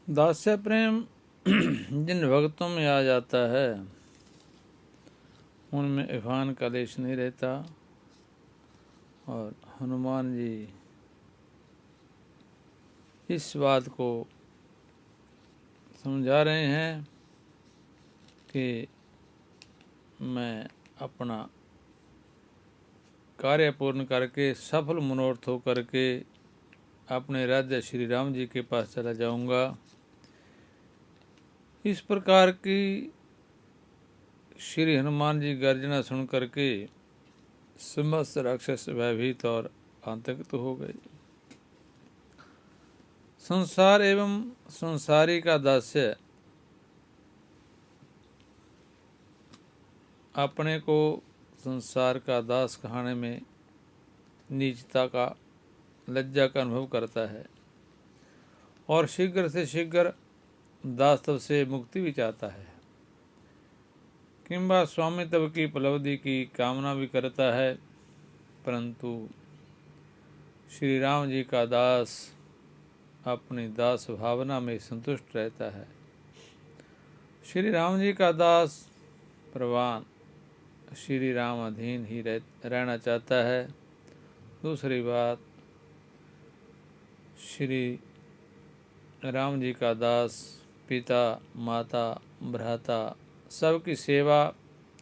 दास्य प्रेम जिन भक्तों में आ जाता है उनमें इरफान का लेश नहीं रहता। और हनुमान जी इस बात को समझा रहे हैं कि मैं अपना कार्य पूर्ण करके सफल मनोरथ हो करके अपने राज्य श्री राम जी के पास चला जाऊंगा। इस प्रकार की श्री हनुमान जी गर्जना सुन करके समस्त राक्षस भयभीत और आतंकित हो गए। संसार एवं संसारी का दास्य अपने को संसार का दास कहने में नीचता का, लज्जा का अनुभव करता है और शीघ्र से शीघ्र दासत्व से मुक्ति भी चाहता है, किंबा स्वामित्व की उपलब्धि की कामना भी करता है। परंतु श्री राम जी का दास अपनी दास भावना में संतुष्ट रहता है। श्री राम जी का दास प्रवान श्री राम अधीन ही रहना चाहता है। दूसरी बात, श्री राम जी का दास पिता, माता, भ्राता सबकी सेवा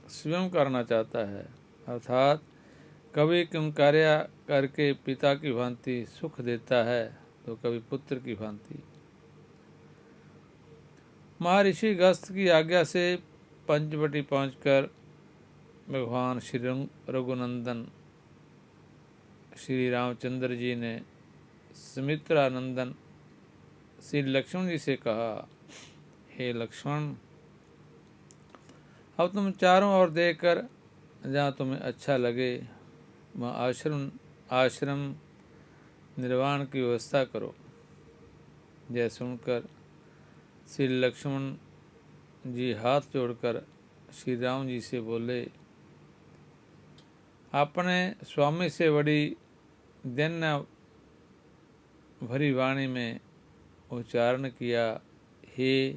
स्वयं करना चाहता है, अर्थात कभी किम कार्य करके पिता की भांति सुख देता है तो कभी पुत्र की भांति। महर्षि गस्त की आज्ञा से पंचवटी पहुंचकर भगवान श्री रघुनंदन श्री रामचंद्र जी ने सुमित्रानंदन श्री लक्ष्मण जी से कहा, हे लक्ष्मण, अब तुम चारों ओर देखकर जहाँ तुम्हें अच्छा लगे वहाँ आश्रम निर्वाण की व्यवस्था करो। यह सुनकर श्री लक्ष्मण जी हाथ जोड़कर श्री राम जी से बोले, अपने स्वामी से बड़ी दैन्य भरी वाणी में उच्चारण किया, हे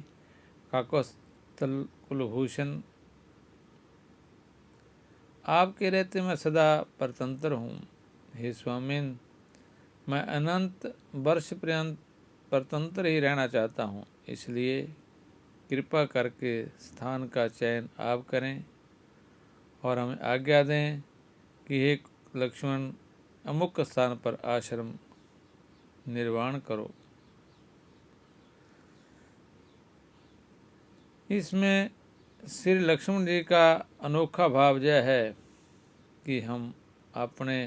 काकस्थल कुलभूषण, आपके रहते मैं सदा परतंत्र हूँ। हे स्वामिन, मैं अनंत वर्ष पर्यंत परतंत्र ही रहना चाहता हूँ, इसलिए कृपा करके स्थान का चयन आप करें और हमें आज्ञा दें कि हे लक्ष्मण, अमुक स्थान पर आश्रम निर्वाण करो। इसमें श्री लक्ष्मण जी का अनोखा भाव यह है कि हम अपने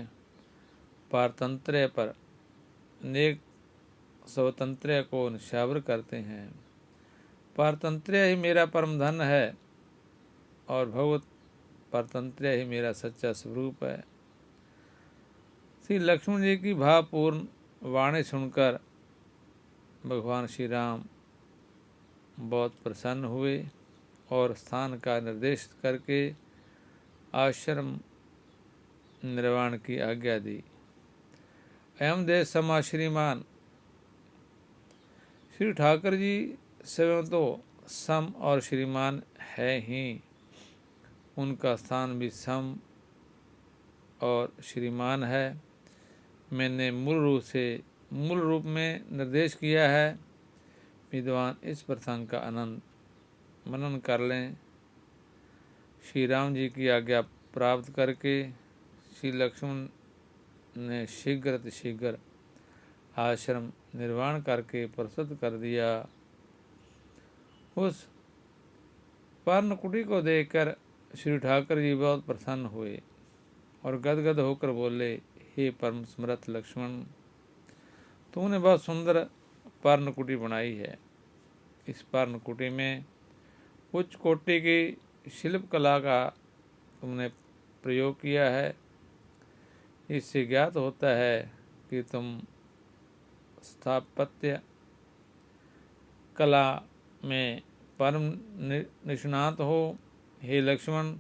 पारतंत्र पर नेक स्वतंत्र को निशावर करते हैं। पारतंत्र ही मेरा परम धन है और भगवत पारतंत्र ही मेरा सच्चा स्वरूप है। श्री लक्ष्मण जी की भावपूर्ण वाणी सुनकर भगवान श्री राम बहुत प्रसन्न हुए और स्थान का निर्देश करके आश्रम निर्वाण की आज्ञा दी। एवं देश समा श्रीमान, श्री ठाकुर जी स्वयं तो सम और श्रीमान है ही, उनका स्थान भी सम और श्रीमान है। मैंने मूल रूप में निर्देश किया है। विद्वान इस प्रसंग का आनंद मनन कर लें। श्री राम जी की आज्ञा प्राप्त करके श्री लक्ष्मण ने शीघ्र आश्रम निर्माण करके प्रस्तुत कर दिया। उस पर्णकुटी को देखकर श्री ठाकुर जी बहुत प्रसन्न हुए और गदगद होकर बोले, हे परम समर्थ लक्ष्मण, तुमने बहुत सुंदर पर्णकुटी बनाई है। इस पर्णकुटी में उच्च कोटि की शिल्प कला का तुमने प्रयोग किया है। इससे ज्ञात होता है कि तुम स्थापत्य कला में परम निष्णात हो। हे लक्ष्मण,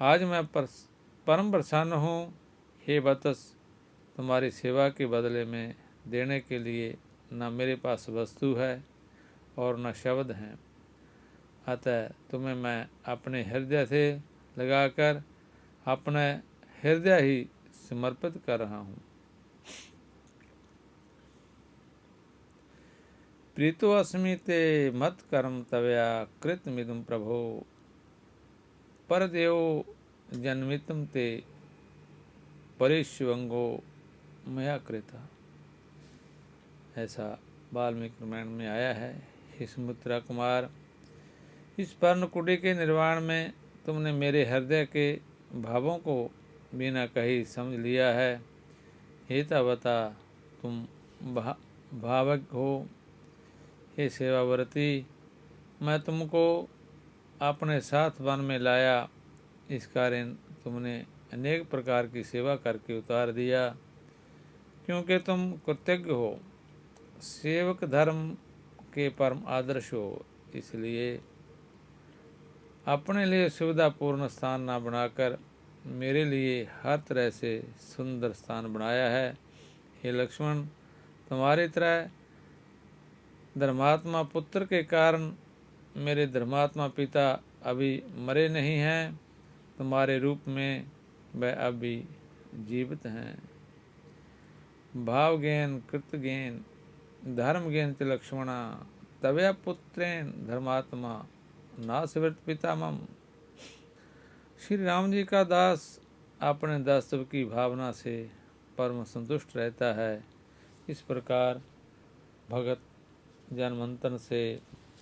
आज मैं परम प्रसन्न हूँ। हे वत्स, तुम्हारी सेवा के बदले में देने के लिए न मेरे पास वस्तु है और न शब्द हैं। अतः तुम्हें मैं अपने हृदय से लगाकर अपना हृदय ही समर्पित कर रहा हूँ। प्रीतो अस्मि ते मत कर्म तवया कृत मिदुम प्रभो परदेव जन्मितम ते परिश्वंगो मया कृता। ऐसा वाल्मीकि रामायण में आया है। हे सुमित्रा कुमार, इस पर्णकुटी के निर्माण में तुमने मेरे हृदय के भावों को बिना कहीं समझ लिया है। हे तवता तुम भावक हो। हे सेवाव्रती, मैं तुमको अपने साथ वन में लाया, इस कारण तुमने अनेक प्रकार की सेवा करके उतार दिया। क्योंकि तुम कृतज्ञ हो, सेवक धर्म के परम आदर्श हो, इसलिए अपने लिए सुविधापूर्ण स्थान न बनाकर मेरे लिए हर तरह से सुंदर स्थान बनाया है। हे लक्ष्मण, तुम्हारी तरह धर्मात्मा पुत्र के कारण मेरे धर्मात्मा पिता अभी मरे नहीं हैं। तुम्हारे रूप में वह अभी जीवित हैं। भाव ज्ञान कृत ज्ञान धर्म ज्ञान च लक्ष्मणा तवया पुत्रेण धर्मात्मा नासवृत पिता मम। श्री राम जी का दास अपने दासत्व की भावना से परम संतुष्ट रहता है। इस प्रकार भगत जनमंथन से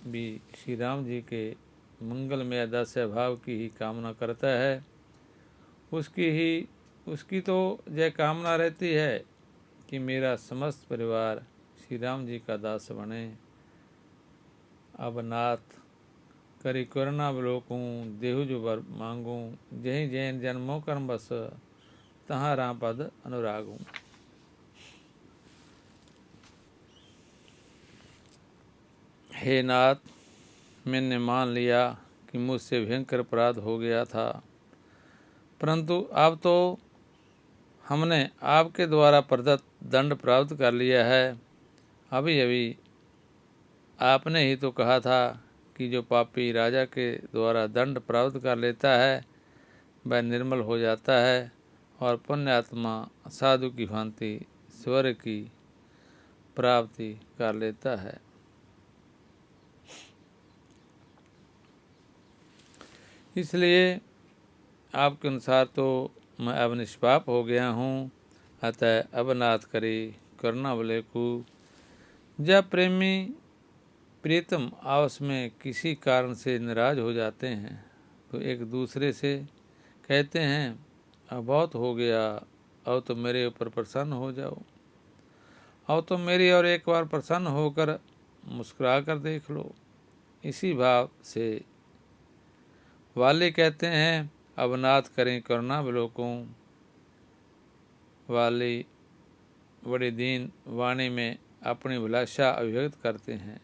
भी श्री राम जी के मंगलमय दास्य भाव की ही कामना करता है। उसकी तो यह कामना रहती है कि मेरा समस्त परिवार श्री राम जी का दास बने। अब नाथ करी करुणावलोकूं देहु जो वर मांगूं जहीं जैन जन्मों कर्म बस तहाँ राम पद अनुरागूं। हे नाथ, मैंने मान लिया कि मुझसे भयंकर अपराध हो गया था, परंतु अब तो हमने आपके द्वारा प्रदत्त दंड प्राप्त कर लिया है। अभी अभी आपने ही तो कहा था कि जो पापी राजा के द्वारा दंड प्राप्त कर लेता है वह निर्मल हो जाता है और पुण्यात्मा साधु की भांति स्वर्ग की प्राप्ति कर लेता है। इसलिए आपके अनुसार तो मैं अब निष्पाप हो गया हूँ। अतः अब नाथ करी करुणावलोकू। जब प्रेमी प्रीतम आपस में किसी कारण से नाराज हो जाते हैं तो एक दूसरे से कहते हैं, अब बहुत हो गया, अब तो मेरे ऊपर प्रसन्न हो जाओ, अब तो मेरी और एक बार प्रसन्न होकर मुस्कुरा कर देख लो। इसी भाव से वाली कहते हैं, अब नाथ करें करुणावलोकूं। वाली बड़ी दीन वाणी में अपनी अभिलाषा अभिव्यक्त करते हैं।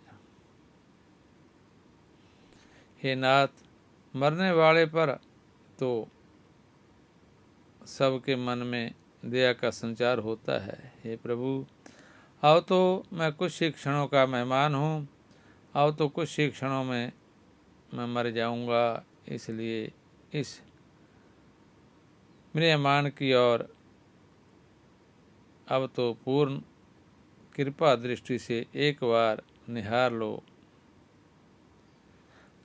हे नाथ, मरने वाले पर तो सबके मन में दया का संचार होता है। हे प्रभु, अब तो मैं कुछ ही क्षणों का मेहमान हूँ, अब तो कुछ ही क्षणों में मैं मर जाऊँगा। इसलिए इस मेहमान की ओर अब तो पूर्ण कृपा दृष्टि से एक बार निहार लो।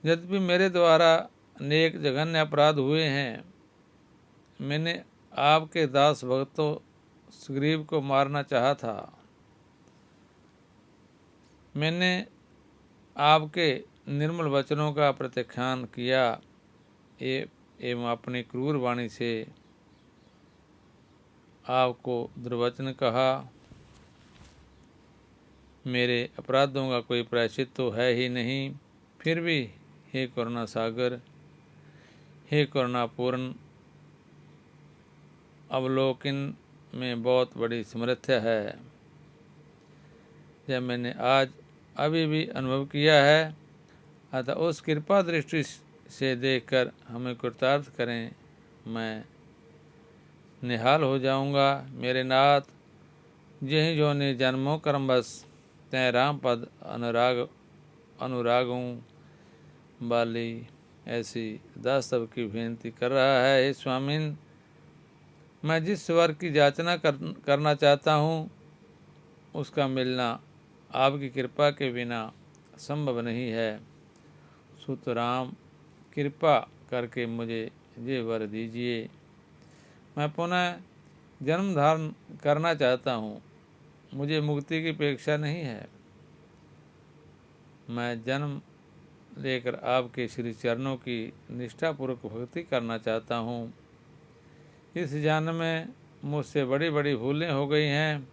यद्यपि मेरे द्वारा अनेक जघन्य अपराध हुए हैं, मैंने आपके दास भक्तों सुग्रीव को मारना चाहा था, मैंने आपके निर्मल वचनों का प्रत्याख्यान किया एवं अपनी क्रूर वाणी से आपको दुर्वचन कहा। मेरे अपराधों का कोई प्रायश्चित तो है ही नहीं, फिर भी हे करुणा सागर, हे करुणापूर्ण, अवलोकन में बहुत बड़ी समर्थ्य है। जब मैंने आज अभी भी अनुभव किया है, अतः उस कृपा दृष्टि से देखकर हमें कृतार्थ करें। मैं निहाल हो जाऊंगा। मेरे नाथ, जहीं जोनि जन्मों कर्म बस तय राम पद अनुराग अनुराग हूँ। बाली ऐसी दास्तव की बेनती कर रहा है, हे स्वामिन, मैं जिस वर की याचना करना चाहता हूँ उसका मिलना आपकी कृपा के बिना संभव नहीं है। सुत राम, कृपा करके मुझे ये वर दीजिए। मैं पुनः जन्म धारण करना चाहता हूँ, मुझे मुक्ति की अपेक्षा नहीं है। मैं जन्म लेकर आपके श्री चरणों की निष्ठापूर्वक भक्ति करना चाहता हूँ। इस जन्म में मुझसे बड़ी बड़ी भूलें हो गई हैं,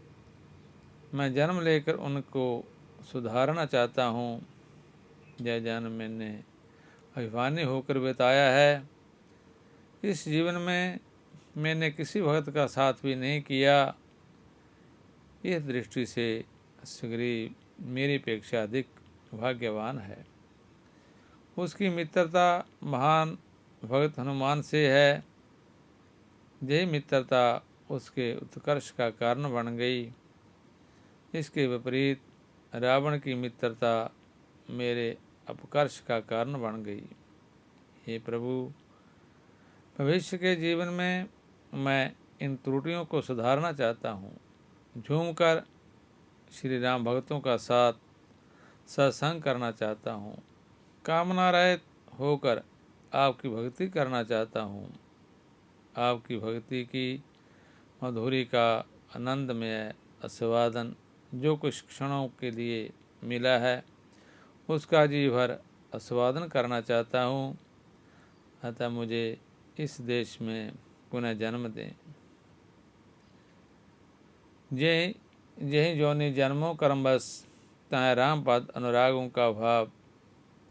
मैं जन्म लेकर उनको सुधारना चाहता हूँ। यह जन्म मैंने अभिमानी होकर बिताया है। इस जीवन में मैंने किसी भक्त का साथ भी नहीं किया। इस दृष्टि से सुग्रीव मेरी अपेक्षा अधिक भाग्यवान है। उसकी मित्रता महान भक्त हनुमान से है। यही मित्रता उसके उत्कर्ष का कारण बन गई। इसके विपरीत रावण की मित्रता मेरे अपकर्ष का कारण बन गई। हे प्रभु, भविष्य के जीवन में मैं इन त्रुटियों को सुधारना चाहता हूँ। झूमकर श्री राम भक्तों का साथ सत्संग करना चाहता हूँ। कामना रहित होकर आपकी भक्ति करना चाहता हूँ। आपकी भक्ति की मधुरी का आनंदमय आस्वादन जो कुछ क्षणों के लिए मिला है उसका जी भर आस्वादन करना चाहता हूँ। अतः मुझे इस देश में पुनः जन्म दें। यही जोनि जन्मों कर्मवश तहाँ रामपद अनुरागों का भाव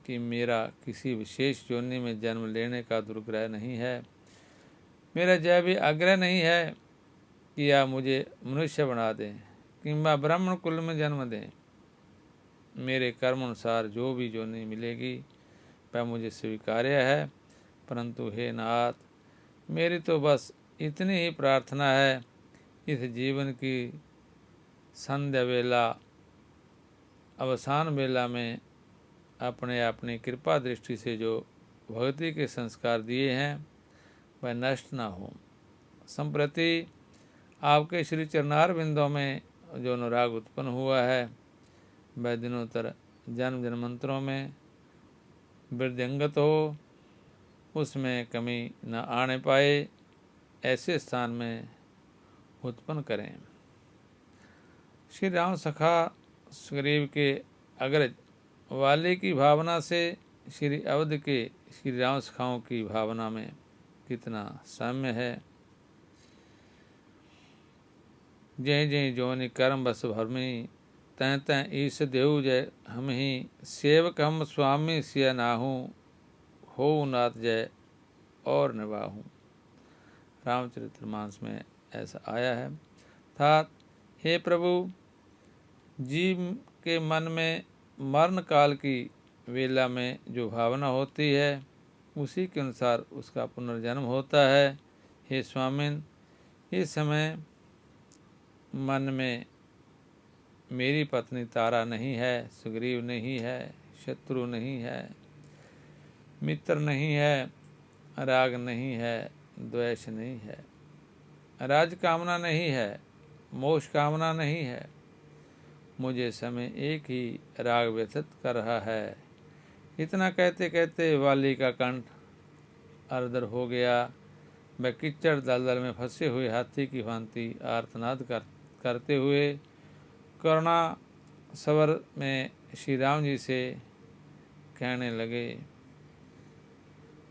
कि मेरा किसी विशेष योनि में जन्म लेने का दुर्ग्रह नहीं है। मेरा यह भी आग्रह नहीं है कि आप मुझे मनुष्य बना दें किंबा ब्राह्मण कुल में जन्म दें। मेरे कर्म अनुसार जो भी योनि मिलेगी वह मुझे स्वीकार्य है। परंतु हे नाथ, मेरी तो बस इतनी ही प्रार्थना है, इस जीवन की संध्या वेला अवसान वेला में अपने अपनी कृपा दृष्टि से जो भक्ति के संस्कार दिए हैं वह नष्ट ना हो। संप्रति आपके श्री चरणार बिंदों में जो अनुराग उत्पन्न हुआ है वह दिनोत्तर जन्म जन्मांतरों में वृद्धिंगत हो, उसमें कमी न आने पाए, ऐसे स्थान में उत्पन्न करें। श्री राम सखा सुग्रीव के अग्रज वाली की भावना से श्री अवध के श्री राम सखाओं की भावना में कितना साम्य है। जय जय जोनि कर्म बस भरमी, तैं तैं ईश देव जय हम ही, सेवक हम स्वामी सिया नाहू, हो नाथ जय और निभाहूँ। रामचरितमानस में ऐसा आया है। अर्थात हे प्रभु, जीव के मन में मरण काल की वेला में जो भावना होती है उसी के अनुसार उसका पुनर्जन्म होता है। हे स्वामिन, इस समय मन में मेरी पत्नी तारा नहीं है, सुग्रीव नहीं है, शत्रु नहीं है, मित्र नहीं है, राग नहीं है, द्वेष नहीं है, राज कामना नहीं है, मोक्ष कामना नहीं है। मुझे समय एक ही राग व्यथित कर रहा है। इतना कहते कहते वाली का कंठ अर्धर हो गया। वह कीचड़ दलदल में फंसे हुए हाथी की भांति आर्तनाद करते हुए करुणा सवर में श्री राम जी से कहने लगे,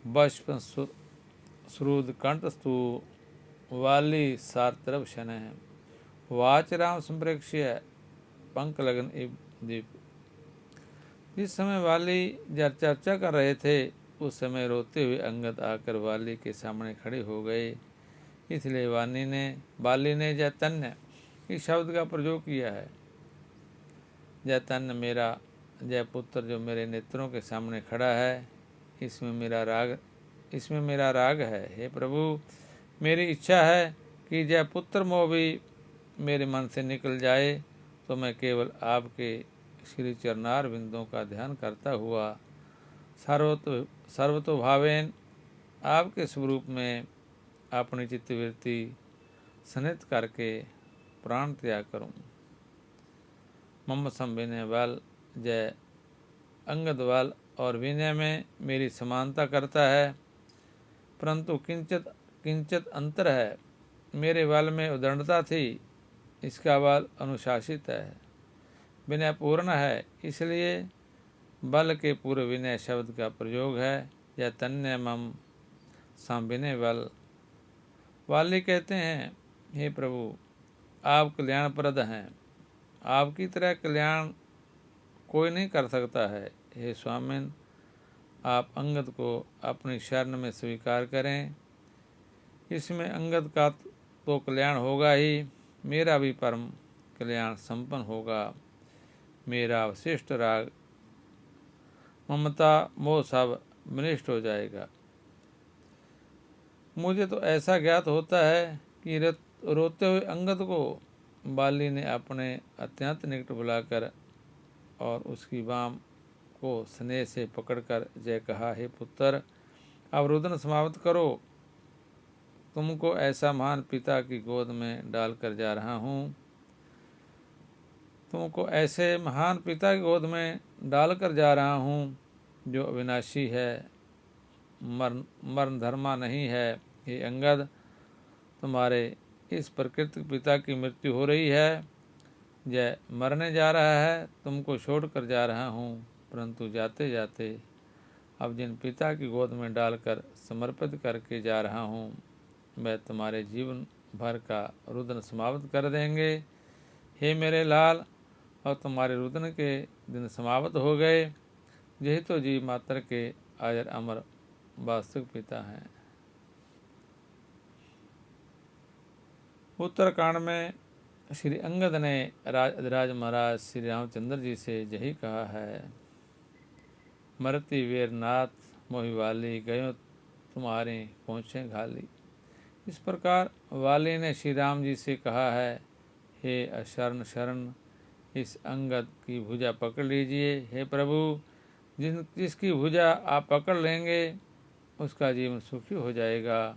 बष्प श्रुद कंठस्तु वाली सार्त्रव शनः, वाच राम संप्रेक्ष्य पंख लगन इव दीप। जिस समय वाली जब चर्चा कर रहे थे उस समय रोते हुए अंगद आकर वाली के सामने खड़े हो गए। इसलिए बाली ने जयतन्य इस शब्द का प्रयोग किया है। जयतन्य मेरा जय पुत्र जो मेरे नेत्रों के सामने खड़ा है, इसमें मेरा राग है। हे प्रभु, मेरी इच्छा है कि जय पुत्र मोह भी मेरे मन से निकल जाए तो मैं केवल आपके श्री चरणार बिंदों का ध्यान करता हुआ सर्वतोभावेन आपके स्वरूप में अपनी चित्तवृत्ति सनित करके प्राण त्याग करूं। मम संविनय बल जय अंगद बल और विनय में मेरी समानता करता है, परंतु किंचित अंतर है। मेरे बल में उदंडता थी, इसका बल अनुशासित है, विनय पूर्ण है, इसलिए बल के पूर्व विनय शब्द का प्रयोग है। यह तन्य मम संविनय बल। वाली कहते हैं, हे प्रभु आप कल्याणप्रद हैं, आपकी तरह कल्याण कोई नहीं कर सकता है। हे स्वामिन, आप अंगद को अपनी शरण में स्वीकार करें, इसमें अंगद का तो कल्याण होगा ही, मेरा भी परम कल्याण संपन्न होगा। मेरा अवशिष्ट राग ममता मोह सब विनष्ट हो जाएगा। मुझे तो ऐसा ज्ञात होता है कि रोते हुए अंगद को बाली ने अपने अत्यंत निकट बुलाकर और उसकी बाम को स्नेह से पकड़कर जय कहा, हे पुत्र अब रुदन समाप्त करो, तुमको ऐसा महान पिता की गोद में डालकर जा रहा हूँ, तुमको ऐसे महान पिता की गोद में डालकर जा रहा हूँ जो अविनाशी है, मरण धर्मा नहीं है। हे अंगद, तुम्हारे इस प्रकृतिक पिता की मृत्यु हो रही है, जय मरने जा रहा है, तुमको छोड़कर जा रहा हूँ, परंतु जाते जाते अब जिन पिता की गोद में डालकर समर्पित करके जा रहा हूँ, मैं तुम्हारे जीवन भर का रुदन समाप्त कर देंगे। हे मेरे लाल, और तुम्हारे रुदन के दिन समाप्त हो गए। यही तो जीव मात्र के आयर अमर वास्तविक पिता हैं। उत्तरकांड में श्री अंगद ने राज महाराज श्री रामचंद्र जी से यही कहा है, मरती वीर नाथ मोहि वाली, गयो तुम्हारे पहुँचे घाली। इस प्रकार वाली ने श्री राम जी से कहा है, हे अशरण शरण इस अंगद की भुजा पकड़ लीजिए। हे प्रभु, जिसकी भुजा आप पकड़ लेंगे उसका जीवन सुखी हो जाएगा।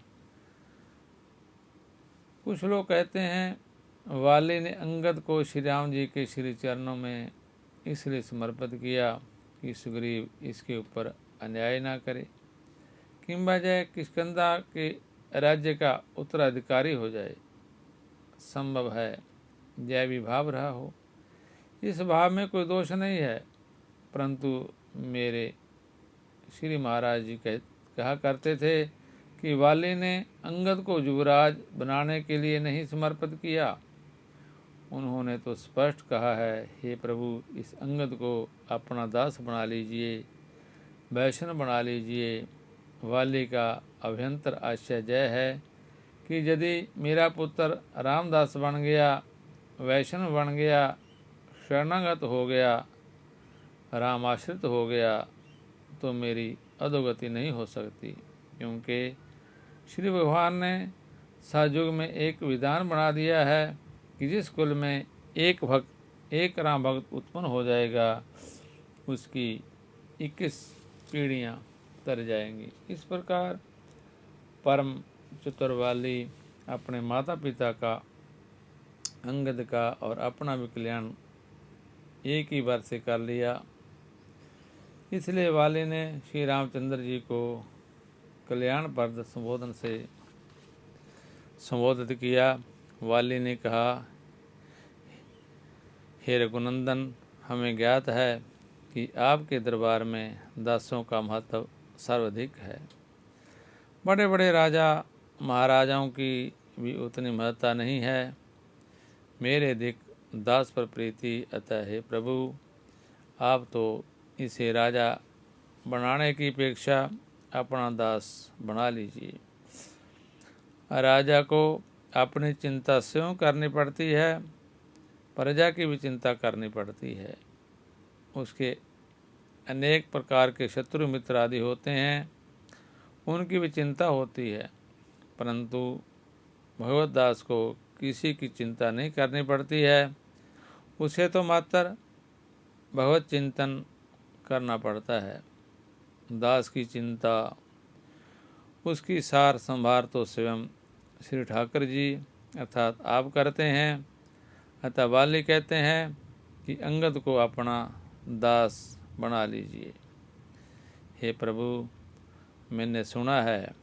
कुछ लोग कहते हैं वाली ने अंगद को श्री राम जी के श्री चरणों में इसलिए समर्पित किया कि सुग्रीव इसके ऊपर अन्याय ना करे, किंबा जय किष्किंधा के राज्य का उत्तराधिकारी हो जाए। संभव है जय भी भाव रहा हो, इस भाव में कोई दोष नहीं है, परंतु मेरे श्री महाराज जी कहा करते थे कि वाली ने अंगद को युवराज बनाने के लिए नहीं समर्पित किया, उन्होंने तो स्पष्ट कहा है, हे प्रभु इस अंगद को अपना दास बना लीजिए, वैष्णव बना लीजिए। वाली का अभ्यंतर आश्चर्य है कि यदि मेरा पुत्र रामदास बन गया, वैष्णव बन गया, शरणागत हो गया, रामाश्रित हो गया, तो मेरी अधोगति नहीं हो सकती, क्योंकि श्री भगवान ने सायुग में एक विधान बना दिया है कि जिस कुल में एक राम भक्त उत्पन्न हो जाएगा, उसकी 21 पीढ़ियाँ तर जाएंगी। इस प्रकार परम चतुर वाली अपने माता पिता का, अंगद का और अपना भी कल्याण एक ही बार से कर लिया। इसलिए वाली ने श्री रामचंद्र जी को कल्याणप्रद संबोधन से संबोधित किया। वाली ने कहा, हे रघुनंदन, हमें ज्ञात है कि आपके दरबार में दासों का महत्व सर्वाधिक है। बड़े बड़े राजा महाराजाओं की भी उतनी महत्ता नहीं है। मेरे अधिक दास पर प्रीति, अतः हे प्रभु आप तो इसे राजा बनाने की अपेक्षा अपना दास बना लीजिए। राजा को अपनी चिंता स्वयं करनी पड़ती है, प्रजा की भी चिंता करनी पड़ती है। उसके अनेक प्रकार के शत्रु मित्र आदि होते हैं, उनकी भी चिंता होती है, परंतु भगवत दास को किसी की चिंता नहीं करनी पड़ती है। उसे तो मात्र भगवत चिंतन करना पड़ता है। दास की चिंता, उसकी सार संभार तो स्वयं श्री ठाकुर जी अर्थात आप करते हैं। अतः वाली कहते हैं कि अंगद को अपना दास बना लीजिए। हे प्रभु, मैंने सुना है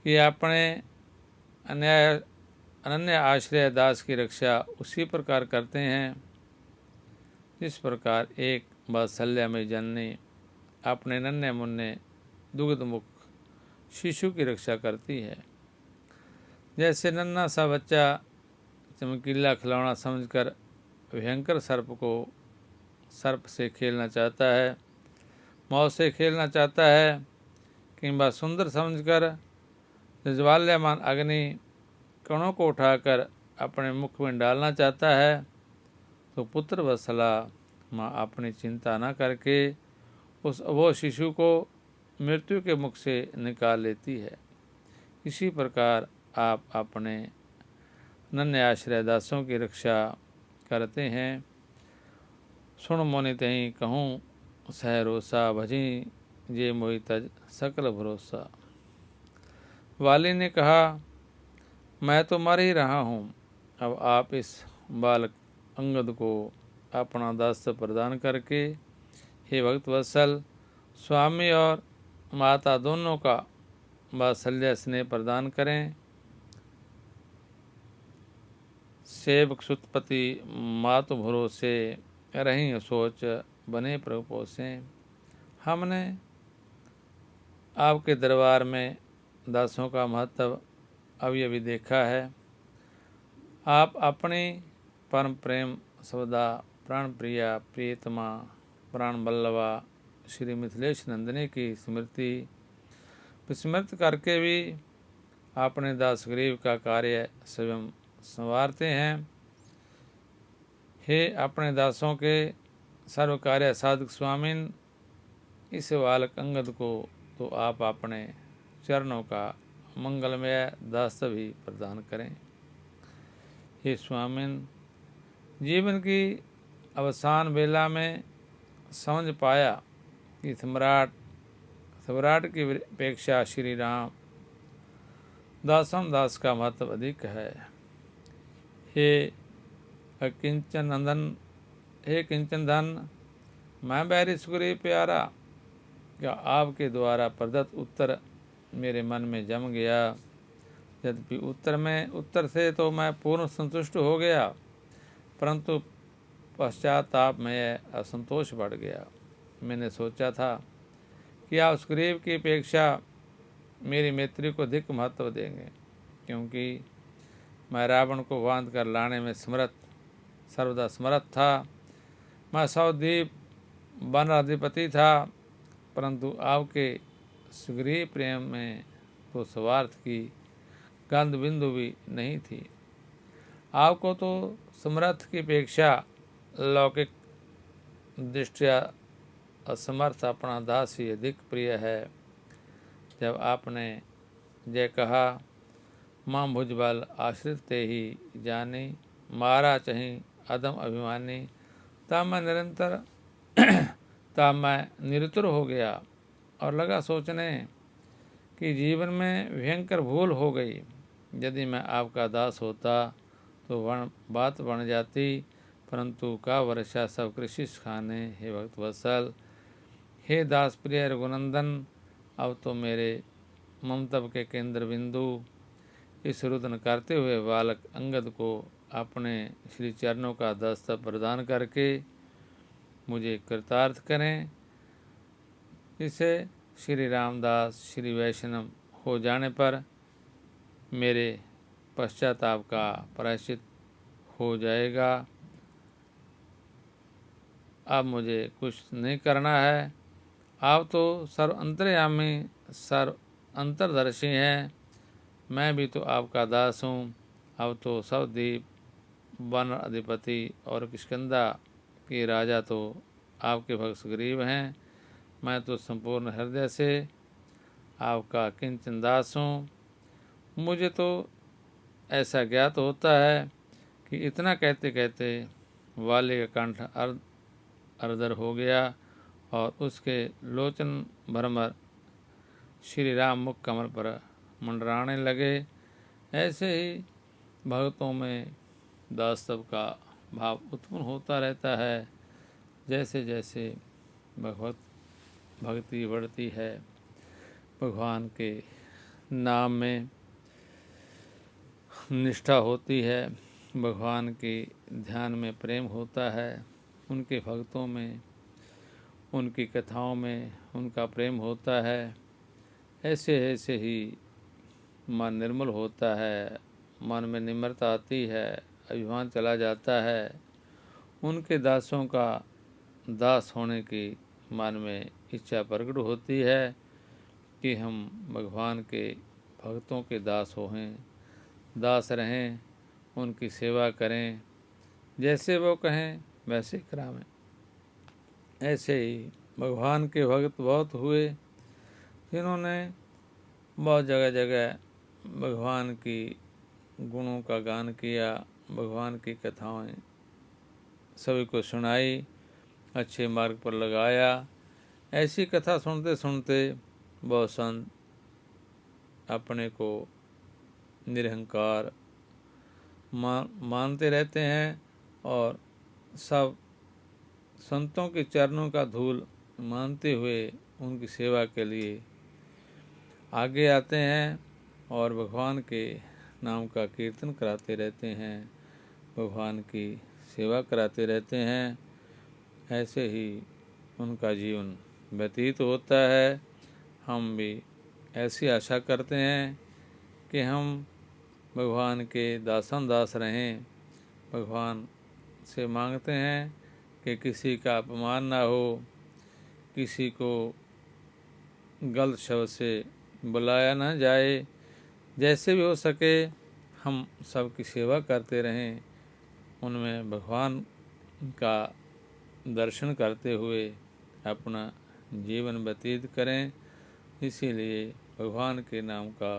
कि अपने अनन्य आश्रय दास की रक्षा उसी प्रकार करते हैं जिस प्रकार एक वात्सल्यमयी जननी अपने नन्हे मुन्ने दुग्ध मुख शिशु की रक्षा करती है। जैसे नन्हा सा बच्चा चमकीला खिलौना समझकर भयंकर सर्प से खेलना चाहता है, मौत से खेलना चाहता है, किंबा सुंदर समझकर ज्वाल्यमान अग्नि कणों को उठाकर अपने मुख में डालना चाहता है, तो पुत्र वत्सला माँ अपनी चिंता न करके वो शिशु को मृत्यु के मुख से निकाल लेती है। इसी प्रकार आप अपने नन्हे आश्रय दासों की रक्षा करते हैं। सुन मोनि तहीं कहूँ सहरोसा, भजी जे मोहि तज सकल भरोसा। वाली ने कहा, मैं तो मर ही रहा हूँ, अब आप इस बालक अंगद को अपना दास प्रदान करके हे भक्त वत्सल स्वामी और माता दोनों का वात्सल्य स्नेह प्रदान करें। सेवक सुतपति मातु भरोसे रही सोच बने प्रभु पोसे। हमने आपके दरबार में दासों का महत्व अभी अभी देखा है। आप अपनी परम प्रेम सवदा प्राण प्रिया प्रियतमा प्राण बल्लवा श्री मिथिलेश नंदिनी की स्मृति विस्मृत करके भी अपने दास गरीब का कार्य स्वयं संवारते हैं। हे अपने दासों के सर्व कार्य साधक स्वामिन, इस बालक अंगद को तो आप अपने चरणों का मंगलमय दास भी प्रदान करें। हे स्वामिन, जीवन की अवसान बेला में समझ पाया कि सम्राट की अपेक्षा श्री राम दास का महत्व अधिक है। हे किंचन धन, मैं बैरी सुग्रीव प्यारा, क्या आपके द्वारा प्रदत्त उत्तर मेरे मन में जम गया। यद्यपि उत्तर से तो मैं पूर्ण संतुष्ट हो गया, परंतु पश्चाताप में असंतोष बढ़ गया। मैंने सोचा था कि आप सुग्रीव की अपेक्षा मेरी मैत्री को अधिक महत्व देंगे, क्योंकि मैं रावण को बांध कर लाने में सर्वदा समर्थ था। मैं सौद्वीप वन अधिपति था, परंतु आपके सुग्रीव प्रेम में तो स्वार्थ की गंध बिंदु भी नहीं थी। आपको तो समर्थ की अपेक्षा लौकिक दृष्टिया असमर्थ अपना दास ही अधिक प्रिय है। जब आपने जय कहा, माँ भुजबल आश्रित ते ही जानी, मारा चहीं अदम अभिमानी, तब मैं निरुत्तर हो गया और लगा सोचने कि जीवन में भयंकर भूल हो गई। यदि मैं आपका दास होता तो बात बन जाती, परंतु का वर्षा सब कृषि खाने। हे भक्त वत्सल, हे दास प्रिय रघुनंदन, अब तो मेरे ममतव के केंद्र बिंदु इस रुदन करते हुए बालक अंगद को अपने श्री चरणों का दस्त प्रदान करके मुझे कृतार्थ करें। इसे श्री रामदास श्री वैष्णव हो जाने पर मेरे पश्चाताप का प्रायश्चित हो जाएगा। अब मुझे कुछ नहीं करना है। आप तो सर्व अंतर्यामी सर्व अंतरदर्शी हैं, मैं भी तो आपका दास हूँ। अब तो सवदीप वन अधिपति और किष्किंधा के राजा तो आपके भक्त सुग्रीव हैं। मैं तो संपूर्ण हृदय से आपका किंचन दास हूँ। मुझे तो ऐसा ज्ञात होता है कि इतना कहते कहते वाली का कंठ अरदर हो गया और उसके लोचन भरमर श्री राम मुख कमल पर मंडराने लगे। ऐसे ही भक्तों में दासत्व का भाव उत्पन्न होता रहता है। जैसे जैसे भक्ति बढ़ती है, भगवान के नाम में निष्ठा होती है, भगवान के ध्यान में प्रेम होता है, उनके भक्तों में, उनकी कथाओं में उनका प्रेम होता है। ऐसे ऐसे ही मन निर्मल होता है, मन में निम्रता आती है, अभिमान चला जाता है। उनके दासों का दास होने की मन में इच्छा प्रकट होती है कि हम भगवान के भक्तों के दास हों, दास रहें, उनकी सेवा करें, जैसे वो कहें वैसे करावें। ऐसे ही भगवान के भक्त बहुत हुए जिन्होंने बहुत जगह जगह भगवान की गुणों का गान किया, भगवान की कथाएं सभी को सुनाई, अच्छे मार्ग पर लगाया। ऐसी कथा सुनते सुनते बहुत संत अपने को निरहंकार मानते रहते हैं और सब संतों के चरणों का धूल मानते हुए उनकी सेवा के लिए आगे आते हैं और भगवान के नाम का कीर्तन कराते रहते हैं, भगवान की सेवा कराते रहते हैं। ऐसे ही उनका जीवन व्यतीत होता है। हम भी ऐसी आशा करते हैं कि हम भगवान के दासन दास रहें। भगवान से मांगते हैं कि किसी का अपमान ना हो, किसी को गलत शब्द से बुलाया ना जाए। जैसे भी हो सके हम सबकी सेवा करते रहें, उनमें भगवान का दर्शन करते हुए अपना जीवन व्यतीत करें। इसीलिए भगवान के नाम का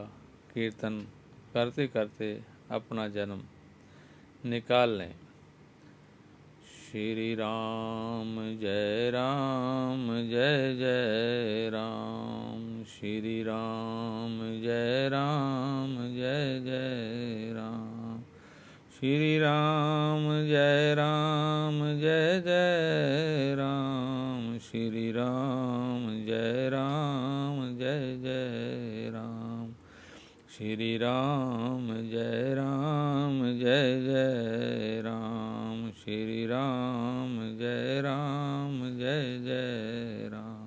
कीर्तन करते करते अपना जन्म निकाल लें। श्री राम जय जय राम, श्री राम जय जय राम, श्री राम जय जय राम, श्री राम जय जय राम, श्री राम जय जय राम, श्री राम जय जय राम।